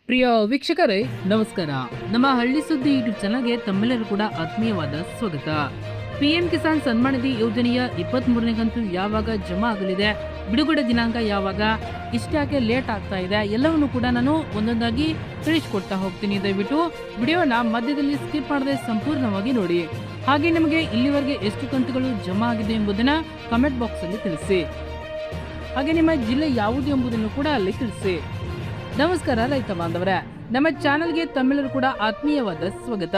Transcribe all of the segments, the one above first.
ಪ್ರಿಯ ವೀಕ್ಷಕರೇ ನಮಸ್ಕಾರ. ನಮ್ಮ ಹಳ್ಳಿ ಸುದ್ದಿ ಯೂಟ್ಯೂಬ್ ಚಾನಲ್ಗೆ ತಮ್ಮೆಲ್ಲರೂ ಕೂಡ ಆತ್ಮೀಯವಾದ ಸ್ವಾಗತ. ಪಿಎಂ ಕಿಸಾನ್ ಸನ್ಮಾನ್ ನಿಧಿ ಯೋಜನೆಯ 23ನೇ ಕಂತು ಯಾವಾಗ ಜಮಾ ಆಗಲಿದೆ, ಬಿಡುಗಡೆ ದಿನಾಂಕ ಯಾವಾಗ, ಇಷ್ಟಾಕೆ ಲೇಟ್ ಆಗ್ತಾ ಇದೆ, ಎಲ್ಲವನ್ನೂ ಕೂಡ ನಾನು ಒಂದೊಂದಾಗಿ ತಿಳಿಸ್ಕೊಡ್ತಾ ಹೋಗ್ತೀನಿ. ದಯವಿಟ್ಟು ವಿಡಿಯೋನ ಮಧ್ಯದಲ್ಲಿ ಸ್ಕಿಪ್ ಮಾಡದೆ ಸಂಪೂರ್ಣವಾಗಿ ನೋಡಿ. ಹಾಗೆ ನಿಮಗೆ ಇಲ್ಲಿವರೆಗೆ ಎಷ್ಟು ಕಂತುಗಳು ಜಮಾ ಆಗಿದೆ ಎಂಬುದನ್ನ ಕಮೆಂಟ್ ಬಾಕ್ಸ್ ಅಲ್ಲಿ ತಿಳಿಸಿ. ಹಾಗೆ ನಿಮ್ಮ ಜಿಲ್ಲೆ ಯಾವುದು ಎಂಬುದನ್ನು ಕೂಡ ಅಲ್ಲಿ ತಿಳಿಸಿ. ನಮಸ್ಕಾರ ರೈತ ಬಾಂಧವರೇ, ನಮ್ಮ ಚಾನೆಲ್ಗೆ ತಮ್ಮೆಲ್ಲರೂ ಕೂಡ ಆತ್ಮೀಯವಾದ ಸ್ವಾಗತ.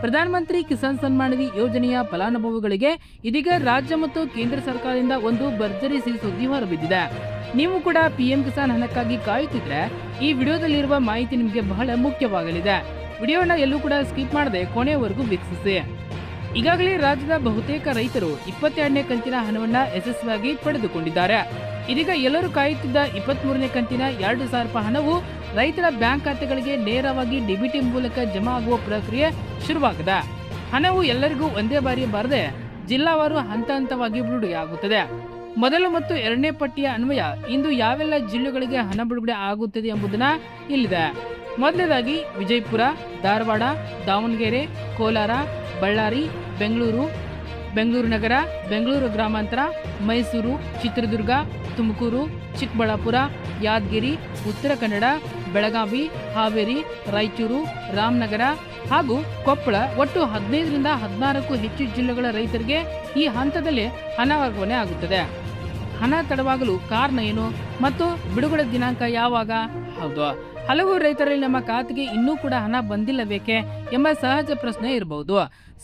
ಪ್ರಧಾನಮಂತ್ರಿ ಕಿಸಾನ್ ಸನ್ಮಾನ್ ನಿಧಿ ಯೋಜನೆಯ ಫಲಾನುಭವಿಗಳಿಗೆ ಇದೀಗ ರಾಜ್ಯ ಮತ್ತು ಕೇಂದ್ರ ಸರ್ಕಾರದಿಂದ ಒಂದು ಭರ್ಜರಿ ಸಿಹಿ ಸುದ್ದಿ ಹೊರಬಿದ್ದಿದೆ. ನೀವು ಕೂಡ ಪಿಎಂ ಕಿಸಾನ್ ಹಣಕ್ಕಾಗಿ ಕಾಯುತ್ತಿದ್ರೆ ಈ ವಿಡಿಯೋದಲ್ಲಿರುವ ಮಾಹಿತಿ ನಿಮಗೆ ಬಹಳ ಮುಖ್ಯವಾಗಲಿದೆ. ವಿಡಿಯೋನ ಎಲ್ಲೂ ಕೂಡ ಸ್ಕಿಪ್ ಮಾಡದೆ ಕೊನೆಯವರೆಗೂ ವೀಕ್ಷಿಸಿ. ಈಗಾಗಲೇ ರಾಜ್ಯದ ಬಹುತೇಕ ರೈತರು 22ನೇ ಕಂತಿನ ಹಣವನ್ನ ಯಶಸ್ವಿಯಾಗಿ ಪಡೆದುಕೊಂಡಿದ್ದಾರೆ. ಇದೀಗ ಎಲ್ಲರೂ ಕಾಯುತ್ತಿದ್ದ 23ನೇ ಕಂತಿನ 2,000 ರೂಪಾಯಿ ಹಣವು ರೈತರ ಬ್ಯಾಂಕ್ ಖಾತೆಗಳಿಗೆ ನೇರವಾಗಿ ಡಿಬಿಟಿ ಮೂಲಕ ಜಮಾ ಆಗುವ ಪ್ರಕ್ರಿಯೆ ಶುರುವಾಗಿದೆ. ಹಣವು ಎಲ್ಲರಿಗೂ ಒಂದೇ ಬಾರಿ ಬಾರದೆ ಜಿಲ್ಲಾವಾರು ಹಂತ ಹಂತವಾಗಿ ಬಿಡುಗಡೆಯಾಗುತ್ತದೆ. ಮೊದಲು ಮತ್ತು ಎರಡನೇ ಪಟ್ಟಿಯ ಅನ್ವಯ ಇಂದು ಯಾವೆಲ್ಲ ಜಿಲ್ಲೆಗಳಿಗೆ ಹಣ ಬಿಡುಗಡೆ ಆಗುತ್ತದೆ ಎಂಬುದನ್ನ ಇಲ್ಲಿದೆ. ಮೊದಲನೇದಾಗಿ ವಿಜಯಪುರ, ಧಾರವಾಡ, ದಾವಣಗೆರೆ, ಕೋಲಾರ, ಬಳ್ಳಾರಿ, ಬೆಂಗಳೂರು ನಗರ, ಬೆಂಗಳೂರು ಗ್ರಾಮಾಂತರ, ಮೈಸೂರು, ಚಿತ್ರದುರ್ಗ, ತುಮಕೂರು, ಚಿಕ್ಕಬಳ್ಳಾಪುರ, ಯಾದಗಿರಿ, ಉತ್ತರ ಕನ್ನಡ, ಬೆಳಗಾವಿ, ಹಾವೇರಿ, ರಾಯಚೂರು, ರಾಮನಗರ ಹಾಗೂ ಕೊಪ್ಪಳ ಒಟ್ಟು 15ರಿಂದ 16ಕ್ಕೂ ಹೆಚ್ಚು ಜಿಲ್ಲೆಗಳ ರೈತರಿಗೆ ಈ ಹಂತದಲ್ಲಿ ಹಣ ವರ್ಗಾವಣೆ ಆಗುತ್ತದೆ. ಹಣ ತಡವಾಗಲು ಕಾರಣ ಏನು ಮತ್ತು ಬಿಡುಗಡೆ ದಿನಾಂಕ ಯಾವಾಗ? ಹೌದು, ಹಲವು ರೈತರಲ್ಲಿ ನಮ್ಮ ಖಾತೆಗೆ ಇನ್ನೂ ಕೂಡ ಹಣ ಬಂದಿಲ್ಲಬೇಕೆ ಎಂಬ ಸಹಜ ಪ್ರಶ್ನೆ ಇರಬಹುದು.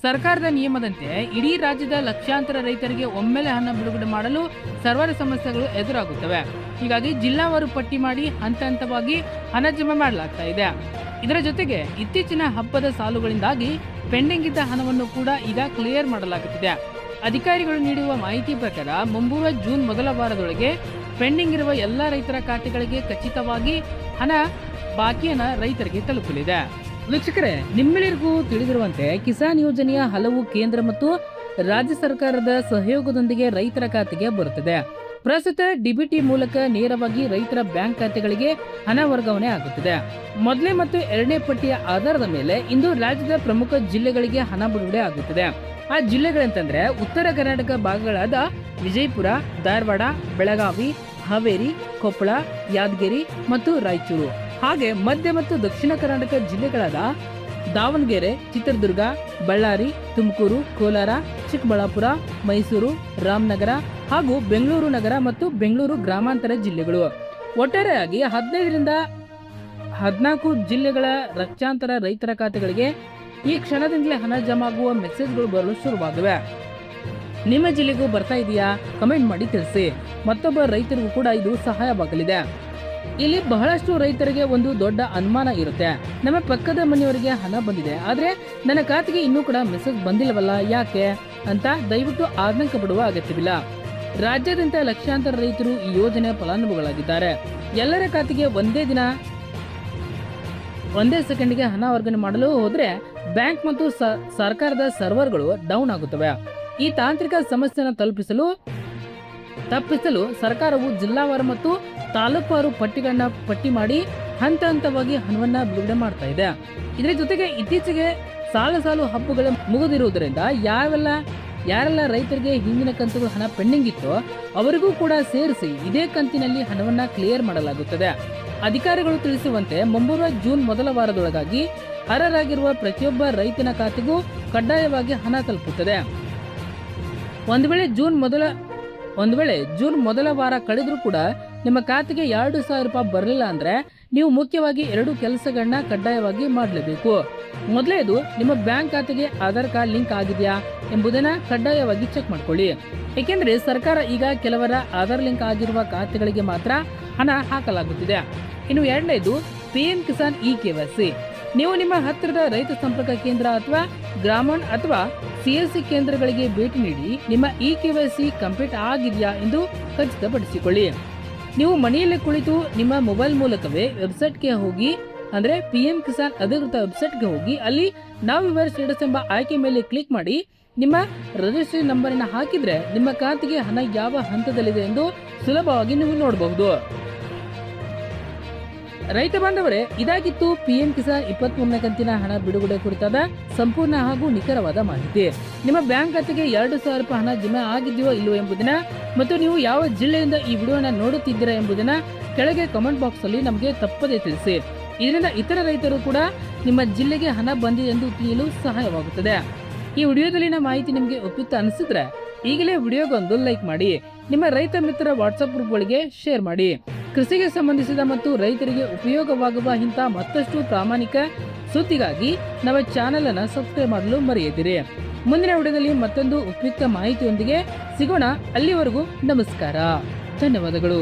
ಸರ್ಕಾರದ ನಿಯಮದಂತೆ ಇಡೀ ರಾಜ್ಯದ ಲಕ್ಷಾಂತರ ರೈತರಿಗೆ ಒಮ್ಮೆಲೆ ಹಣ ಬಿಡುಗಡೆ ಮಾಡಲು ಸರ್ವರ್ ಸಮಸ್ಯೆಗಳು ಎದುರಾಗುತ್ತವೆ. ಹೀಗಾಗಿ ಜಿಲ್ಲಾವಾರು ಪಟ್ಟಿ ಮಾಡಿ ಹಂತ ಹಂತವಾಗಿ ಹಣ ಜಮಾ ಮಾಡಲಾಗ್ತಾ ಇದೆ. ಇದರ ಜೊತೆಗೆ ಇತ್ತೀಚಿನ ಹಬ್ಬದ ಸಾಲುಗಳಿಂದಾಗಿ ಪೆಂಡಿಂಗ್ ಇದ್ದ ಹಣವನ್ನು ಕೂಡ ಈಗ ಕ್ಲಿಯರ್ ಮಾಡಲಾಗುತ್ತಿದೆ. ಅಧಿಕಾರಿಗಳು ನೀಡುವ ಮಾಹಿತಿ ಪ್ರಕಾರ ಮುಂಬರುವ ಜೂನ್ ಮೊದಲ ವಾರದೊಳಗೆ ಪೆಂಡಿಂಗ್ ಇರುವ ಎಲ್ಲಾ ರೈತರ ಖಾತೆಗಳಿಗೆ ಖಚಿತವಾಗಿ ಹಣ ಬಾಕಿಯನ್ನ ರೈತರಿಗೆ ತಲುಪಲಿದೆ. ವೀಕ್ಷಕರೇ, ನಿಮ್ಮೆಲ್ಲರಿಗೂ ತಿಳಿದಿರುವಂತೆ ಕಿಸಾನ್ ಯೋಜನೆಯ ಹಲವು ಕೇಂದ್ರ ಮತ್ತು ರಾಜ್ಯ ಸರ್ಕಾರದ ಸಹಯೋಗದೊಂದಿಗೆ ರೈತರ ಖಾತೆಗೆ ಬರುತ್ತದೆ. ಪ್ರಸ್ತುತ ಡಿಬಿಟಿ ಮೂಲಕ ನೇರವಾಗಿ ರೈತರ ಬ್ಯಾಂಕ್ ಖಾತೆಗಳಿಗೆ ಹಣ ವರ್ಗಾವಣೆ ಆಗುತ್ತದೆ. ಮೊದಲನೇ ಮತ್ತು ಎರಡನೇ ಪಟ್ಟಿಯ ಆಧಾರದ ಮೇಲೆ ಇಂದು ರಾಜ್ಯದ ಪ್ರಮುಖ ಜಿಲ್ಲೆಗಳಿಗೆ ಹಣ ಬಿಡುಗಡೆ ಆಗುತ್ತದೆ. ಆ ಜಿಲ್ಲೆಗಳಂತಂದ್ರೆ ಉತ್ತರ ಕರ್ನಾಟಕ ಭಾಗಗಳಾದ ವಿಜಯಪುರ, ಧಾರವಾಡ, ಬೆಳಗಾವಿ, ಹಾವೇರಿ, ಕೊಪ್ಪಳ, ಯಾದಗಿರಿ ಮತ್ತು ರಾಯಚೂರು. ಹಾಗೆ ಮಧ್ಯ ಮತ್ತು ದಕ್ಷಿಣ ಕರ್ನಾಟಕ ಜಿಲ್ಲೆಗಳಾದ ದಾವಣಗೆರೆ, ಚಿತ್ರದುರ್ಗ, ಬಳ್ಳಾರಿ, ತುಮಕೂರು, ಕೋಲಾರ, ಚಿಕ್ಕಬಳ್ಳಾಪುರ, ಮೈಸೂರು, ರಾಮನಗರ ಹಾಗೂ ಬೆಂಗಳೂರು ನಗರ ಮತ್ತು ಬೆಂಗಳೂರು ಗ್ರಾಮಾಂತರ ಜಿಲ್ಲೆಗಳು. ಒಟ್ಟಾರೆಯಾಗಿ 15ರಿಂದ 14 ಜಿಲ್ಲೆಗಳ ಲಕ್ಷಾಂತರ ರೈತರ ಖಾತೆಗಳಿಗೆ ಈ ಕ್ಷಣದಿಂದಲೇ ಹಣ ಜಮಾ ಆಗುವ ಮೆಸೇಜ್ಗಳು ಬರಲು ಶುರುವಾಗಿವೆ. ನಿಮ್ಮ ಜಿಲ್ಲೆಗೂ ಬರ್ತಾ ಇದೆಯಾ? ಕಮೆಂಟ್ ಮಾಡಿ ತಿಳಿಸಿ. ಮತ್ತೊಬ್ಬ ರೈತರಿಗೂ ಕೂಡ ಇದು ಸಹಾಯವಾಗಲಿದೆ. ಇಲ್ಲಿ ಬಹಳಷ್ಟು ರೈತರಿಗೆ ಒಂದು ದೊಡ್ಡ ಅನುಮಾನ ಇರುತ್ತೆ, ನಮ್ಮ ಪಕ್ಕದ ಮನೆಯವರಿಗೆ ಹಣ ಬಂದಿದೆ ಆದ್ರೆ ನನ್ನ ಖಾತೆಗೆ ಇನ್ನೂ ಕೂಡ ಮೆಸೇಜ್ ಬಂದಿಲ್ಲವಲ್ಲ, ಯಾಕೆ ಅಂತ. ದಯವಿಟ್ಟು ಆತಂಕ ಪಡುವ ಅಗತ್ಯವಿಲ್ಲ. ರಾಜ್ಯಾದ್ಯಂತ ಲಕ್ಷಾಂತರ ರೈತರು ಈ ಯೋಜನೆಯ ಫಲಾನುಭವಿಗಳಾಗಿದ್ದಾರೆ. ಎಲ್ಲರ ಖಾತೆಗೆ ಒಂದೇ ಸೆಕೆಂಡ್ಗೆ ಹಣ ವರ್ಗಾವಣೆ ಮಾಡಲು ಹೋದ್ರೆ ಬ್ಯಾಂಕ್ ಮತ್ತು ಸರ್ಕಾರದ ಸರ್ವರ್ಗಳು ಡೌನ್ ಆಗುತ್ತವೆ. ಈ ತಾಂತ್ರಿಕ ಸಮಸ್ಯೆಯನ್ನು ತಪ್ಪಿಸಲು ಸರ್ಕಾರವು ಜಿಲ್ಲಾವಾರು ಮತ್ತು ತಾಲೂಕುವಾರು ಪಟ್ಟಿಗಳನ್ನ ಪಟ್ಟಿ ಮಾಡಿ ಹಂತ ಹಂತವಾಗಿ ಹಣವನ್ನ ಬಿಡುಗಡೆ ಮಾಡ್ತಾ ಇದೆ. ಇದರ ಜೊತೆಗೆ ಇತ್ತೀಚೆಗೆ ಸಾಲು ಹಬ್ಬಗಳು ಮುಗಿದಿರುವುದರಿಂದ ಯಾರೆಲ್ಲ ರೈತರಿಗೆ ಹಿಂದಿನ ಕಂತುಗಳು ಹಣ ಪೆಂಡಿಂಗ್ ಇತ್ತೋ ಅವರಿಗೂ ಕೂಡ ಸೇರಿಸಿ ಇದೇ ಕಂತಿನಲ್ಲಿ ಹಣವನ್ನ ಕ್ಲಿಯರ್ ಮಾಡಲಾಗುತ್ತದೆ. ಅಧಿಕಾರಿಗಳು ತಿಳಿಸುವಂತೆ ಮುಂಬರುವ ಜೂನ್ ಮೊದಲ ವಾರದೊಳಗಾಗಿ ಅರ್ಹರಾಗಿರುವ ಪ್ರತಿಯೊಬ್ಬ ರೈತನ ಖಾತೆಗೂ ಕಡ್ಡಾಯವಾಗಿ ಹಣ ತಲುಪುತ್ತದೆ. ಒಂದು ವೇಳೆ ಜೂನ್ ಮೊದಲ ವಾರ ಕಳೆದ್ರೂ ಕೂಡ ನಿಮ್ಮ ಖಾತೆಗೆ 2,000 ರೂಪಾಯಿ ಬರಲಿಲ್ಲ ಅಂದ್ರೆ ನೀವು ಮುಖ್ಯವಾಗಿ 2 ಕೆಲಸಗಳನ್ನ ಕಡ್ಡಾಯವಾಗಿ ಮಾಡಲೇಬೇಕು. ಮೊದಲನೇದು, ನಿಮ್ಮ ಬ್ಯಾಂಕ್ ಖಾತೆಗೆ ಆಧಾರ್ ಕಾರ್ಡ್ ಲಿಂಕ್ ಆಗಿದೆಯಾ ಎಂಬುದನ್ನ ಕಡ್ಡಾಯವಾಗಿ ಚೆಕ್ ಮಾಡ್ಕೊಳ್ಳಿ. ಏಕೆಂದ್ರೆ ಸರ್ಕಾರ ಈಗ ಕೆಲವರ ಆಧಾರ್ ಲಿಂಕ್ ಆಗಿರುವ ಖಾತೆಗಳಿಗೆ ಮಾತ್ರ ಹಣ ಹಾಕಲಾಗುತ್ತಿದೆ. ಇನ್ನು ಎರಡನೇದು, ಪಿಎಂ ಕಿಸಾನ್ KYC. ನೀವು ನಿಮ್ಮ ಹತ್ತಿರದ ರೈತ ಸಂಪರ್ಕ ಕೇಂದ್ರ ಅಥವಾ ಗ್ರಾಮೀಣ ಅಥವಾ CSC ಕೇಂದ್ರಗಳಿಗೆ ಭೇಟಿ ನೀಡಿ ನಿಮ್ಮ KYC ಕಂಪ್ಲೀಟ್ ಆಗಿದೆಯಾ ಎಂದು ಖಚಿತಪಡಿಸಿಕೊಳ್ಳಿ. ನೀವು ಮನೆಯಲ್ಲೇ ಕುಳಿತು ನಿಮ್ಮ ಮೊಬೈಲ್ ಮೂಲಕವೇ ವೆಬ್ಸೈಟ್ಗೆ ಹೋಗಿ, ಅಂದ್ರೆ ಪಿಎಂ ಕಿಸಾನ್ ಅಧಿಕೃತ ವೆಬ್ಸೈಟ್ಗೆ ಹೋಗಿ ಅಲ್ಲಿ ನಾವು ಯುವರ್ ಸ್ಟೇಟಸ್ ಎಂಬ ಆಯ್ಕೆ ಮೇಲೆ ಕ್ಲಿಕ್ ಮಾಡಿ ನಿಮ್ಮ ರಿಜಿಸ್ಟ್ರೇಷನ್ ನಂಬರನ್ನು ಹಾಕಿದ್ರೆ ನಿಮ್ಮ ಖಾತೆಗೆ ಹಣ ಯಾವ ಹಂತದಲ್ಲಿದೆ ಎಂದು ಸುಲಭವಾಗಿ ನೀವು ನೋಡಬಹುದು. ರೈತ ಬಾಂಧವರೇ, ಇದಾಗಿತ್ತು ಪಿಎಂ ಕಿಸಾನ್ 23ನೇ ಕಂತಿನ ಹಣ ಬಿಡುಗಡೆ ಕುರಿತಾದ ಸಂಪೂರ್ಣ ಹಾಗೂ ನಿಖರವಾದ ಮಾಹಿತಿ. ನಿಮ್ಮ ಬ್ಯಾಂಕ್ ಖಾತೆಗೆ 2,000 ರೂಪಾಯಿ ಹಣ ಜಮಾ ಆಗಿದೆಯೋ ಇಲ್ಲವೋ ಎಂಬುದನ್ನ ಮತ್ತು ನೀವು ಯಾವ ಜಿಲ್ಲೆಯಿಂದ ಈ ವಿಡಿಯೋನ ನೋಡುತ್ತಿದ್ದೀರಾ ಎಂಬುದನ್ನ ಕೆಳಗೆ ಕಮೆಂಟ್ ಬಾಕ್ಸ್ ಅಲ್ಲಿ ನಮಗೆ ತಪ್ಪದೇ ತಿಳಿಸಿ. ಇದರಿಂದ ಇತರ ರೈತರು ಕೂಡ ನಿಮ್ಮ ಜಿಲ್ಲೆಗೆ ಹಣ ಬಂದಿದೆ ಎಂದು ತಿಳಿಯಲು ಸಹಾಯವಾಗುತ್ತದೆ. ಈ ವಿಡಿಯೋದಲ್ಲಿನ ಮಾಹಿತಿ ನಿಮಗೆ ಉಪಯುಕ್ತ ಅನಿಸಿದ್ರೆ ಈಗಲೇ ವಿಡಿಯೋಗೊಂದು ಲೈಕ್ ಮಾಡಿ, ನಿಮ್ಮ ರೈತ ಮಿತ್ರ ವಾಟ್ಸ್ಆಪ್ ಗ್ರೂಪ್ಗಳಿಗೆ ಶೇರ್ ಮಾಡಿ. ಕೃಷಿಗೆ ಸಂಬಂಧಿಸಿದ ಮತ್ತು ರೈತರಿಗೆ ಉಪಯೋಗವಾಗುವ ಇಂಥ ಮತ್ತಷ್ಟು ಪ್ರಾಮಾಣಿಕ ಸುದ್ದಿಗಾಗಿ ನಮ್ಮ ಚಾನೆಲ್ ಅನ್ನು ಸಬ್ಸ್ಕ್ರೈಬ್ ಮಾಡಲು ಮರೆಯದಿರಿ. ಮುಂದಿನ ವಿಡಿಯೋದಲ್ಲಿ ಮತ್ತೊಂದು ಉಪಯುಕ್ತ ಮಾಹಿತಿಯೊಂದಿಗೆ ಸಿಗೋಣ. ಅಲ್ಲಿವರೆಗೂ ನಮಸ್ಕಾರ, ಧನ್ಯವಾದಗಳು.